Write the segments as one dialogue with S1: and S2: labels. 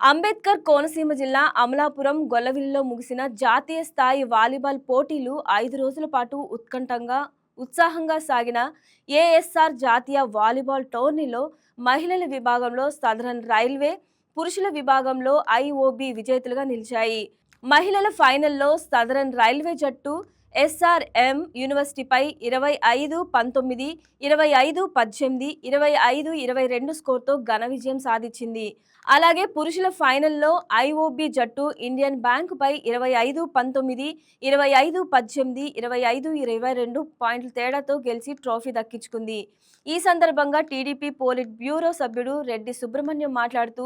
S1: అంబేద్కర్ కోనసీమ జిల్లా అమలాపురం గొల్లవిల్లిలో ముగిసిన జాతీయ స్థాయి వాలీబాల్ పోటీలు 5 రోజుల పాటు ఉత్సాహంగా సాగిన ఏఎస్ఆర్ జాతీయ వాలీబాల్ టోర్నీలో మహిళల విభాగంలో సదరన్ రైల్వే, పురుషుల విభాగంలో ఐఓబి విజేతలుగా నిలిచాయి. మహిళల ఫైనల్లో సదరన్ రైల్వే జట్టు ఎస్ఆర్ఎం యూనివర్సిటీపై 25-19, 25-18, 25-22 స్కోర్తో ఘన విజయం సాధించింది. అలాగే పురుషుల ఫైనల్లో ఐఓబి జట్టు ఇండియన్ బ్యాంకుపై 25-19, 25-18, 25-22 పాయింట్ల తేడాతో గెలిచి ట్రోఫీ దక్కించుకుంది. ఈ సందర్భంగా టీడీపీ పోలిట్ బ్యూరో సభ్యుడు రెడ్డి సుబ్రహ్మణ్యం మాట్లాడుతూ,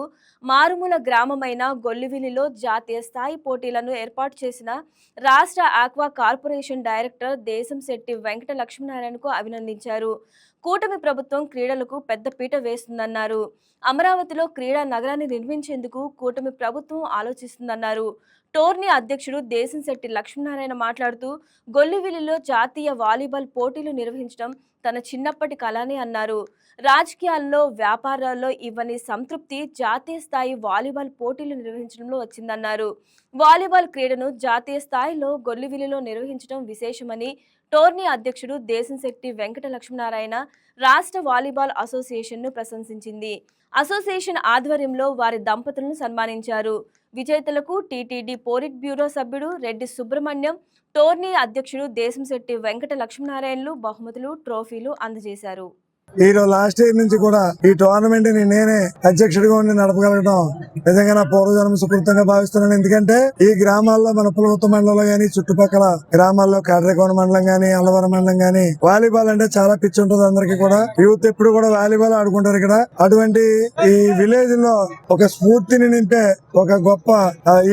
S1: మారుమూల గ్రామమైన గొల్లివిలిలో జాతీయ స్థాయి పోటీలను ఏర్పాటు చేసిన రాష్ట్ర aqua corporation director Desamsetti Venkata లక్ష్మీనారాయణకు అభినందించారు. కూటమి ప్రభుత్వం క్రీడలకు పెద్ద పీట వేస్తుందన్నారు. అమరావతిలో క్రీడా నగరాన్ని నిర్మించేందుకు కూటమి ప్రభుత్వం ఆలోచిస్తుందన్నారు. టోర్నీ అధ్యక్షుడు దేశంశెట్టి లక్ష్మీనారాయణ మాట్లాడుతూ, గొల్లివిలిలో జాతీయ వాలీబాల్ పోటీలు నిర్వహించడం తన చిన్నప్పటి కలని అన్నారు. రాజకీయాల్లో, వ్యాపారాల్లో ఇవ్వని సంతృప్తి జాతీయ స్థాయి వాలీబాల్ పోటీలు నిర్వహించడంలో వచ్చిందన్నారు. వాలీబాల్ క్రీడను జాతీయ స్థాయిలో గొల్లివిలిలో నిర్వహించడం విశేషమని టోర్నీ అధ్యక్షుడు దేశంశెట్టి వెంకట లక్ష్మీనారాయణ రాష్ట్ర వాలీబాల్ అసోసియేషన్ను ప్రశంసించింది. అసోసియేషన్ ఆధ్వర్యంలో వారి దంపతులను సన్మానించారు. విజేతలకు టీటీడీ పోలిట్ బ్యూరో సభ్యుడు రెడ్డి సుబ్రహ్మణ్యం, టోర్నీ అధ్యక్షుడు దేశంశెట్టి వెంకట లక్ష్మీనారాయణలు బహుమతులు, ట్రోఫీలు అందజేశారు.
S2: ఈరోజు లాస్ట్ ఇయర్ నుంచి కూడా ఈ టోర్నమెంట్ ని నేనే అధ్యక్షుడిగా ఉండి నడపగలగడం నిజంగా నా పూర్వజన్మ సుకృతంగా భావిస్తున్నాను. ఎందుకంటే ఈ గ్రామాల్లో మన పులవత మండలంలో గానీ, చుట్టుపక్కల గ్రామాల్లో కాడ్రేకోన మండలం గానీ, అల్లవరం మండలం గానీ వాలీబాల్ అంటే చాలా పిచ్చి ఉంటుంది. అందరికి కూడా యూత్ ఎప్పుడు కూడా వాలీబాల్ ఆడుకుంటారు. ఇక్కడ అటువంటి ఈ విలేజ్ లో ఒక స్ఫూర్తిని నింపే ఒక గొప్ప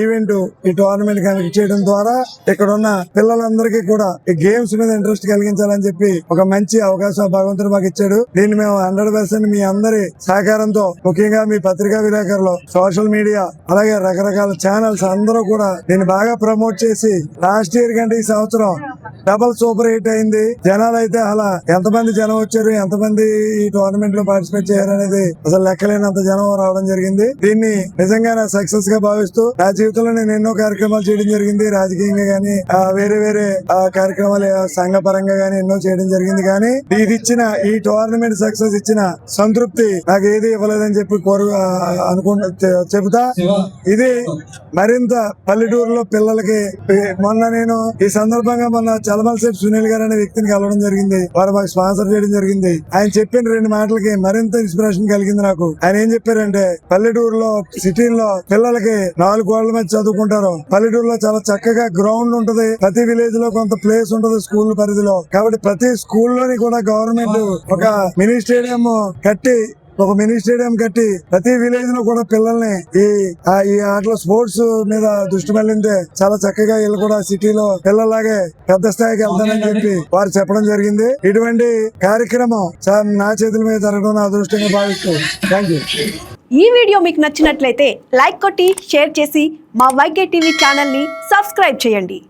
S2: ఈవెంట్ ఈ టోర్నమెంట్ కనుక చేయడం ద్వారా ఇక్కడ ఉన్న పిల్లలందరికీ కూడా ఈ గేమ్స్ మీద ఇంట్రెస్ట్ కలిగించాలని చెప్పి ఒక మంచి అవకాశం భగవంతుడు మాకు ఇచ్చాడు. దీన్ని మేము 100% మీ అందరి సహకారంతో, ముఖ్యంగా మీ పత్రికా విలేకరులు, సోషల్ మీడియా, అలాగే రకరకాల ఛానల్స్ అందరూ కూడా దీన్ని బాగా ప్రమోట్ చేసి లాస్ట్ ఇయర్ కంటే ఈ సంవత్సరం డబుల్ సూపర్ హిట్ అయింది. జనాలు అయితే అలా ఎంతమంది జనం వచ్చారు, ఎంతమంది ఈ టోర్నమెంట్ లో పార్టిసిపేట్ చేయారు అనేది అసలు లెక్కలేనంత జనం రావడం జరిగింది. దీన్ని నిజంగా నా సక్సెస్ గా భావిస్తూ నా జీవితంలో నేను ఎన్నో కార్యక్రమాలు చేయడం జరిగింది. రాజకీయంగా గానీ, వేరే వేరే కార్యక్రమాలు సంఘ పరంగా గానీ ఎన్నో చేయడం జరిగింది. కానీ ఇది ఇచ్చిన ఈ టోర్నమెంట్ సక్సెస్ ఇచ్చిన సంతృప్తి నాకు ఏది ఇవ్వలేదని చెప్పి చెబుతా. ఇది మరింత పల్లెటూరులో పిల్లలకి నేను ఈ సందర్భంగా చలమలశెట్టి సునీల్ గారు అనే వ్యక్తిని కలవడం జరిగింది. వారు మాకు స్పాన్సర్ చేయడం జరిగింది. ఆయన చెప్పిన 2 మాటలకి మరింత ఇన్స్పిరేషన్ కలిగింది నాకు. ఆయన ఏం చెప్పారంటే, పల్లెటూరులో, సిటీల్లో పిల్లలకి 4 గోడల మధ్య చదువుకుంటారు. పల్లెటూరులో చాలా చక్కగా గ్రౌండ్ ఉంటది. ప్రతి విలేజ్ లో కొంత ప్లేస్ ఉంటది స్కూల్ పరిధిలో. కాబట్టి ప్రతి స్కూల్లోని కూడా గవర్నమెంట్ ఒక మినీ స్టేడియం కట్టి ప్రతి విలేజ్ లో కూడా పిల్లల్ని ఈ ఆటలో స్పోర్ట్స్ మీద దృష్టి మళ్ళింటే చాలా చక్కగా వీళ్ళు కూడా సిటీలో పిల్లలాగే పెద్ద స్థాయికి వెళ్తానని చెప్పి వారు చెప్పడం జరిగింది. ఇటువంటి కార్యక్రమం నా చేతుల మీద జరగడం నా అదృష్టంగా భావిస్తూ థ్యాంక్ యూ.
S3: ఈ వీడియో మీకు నచ్చినట్లయితే లైక్ కొట్టి షేర్ చేసి మా వైకే టీవీ ఛానల్ ని సబ్స్క్రైబ్ చేయండి.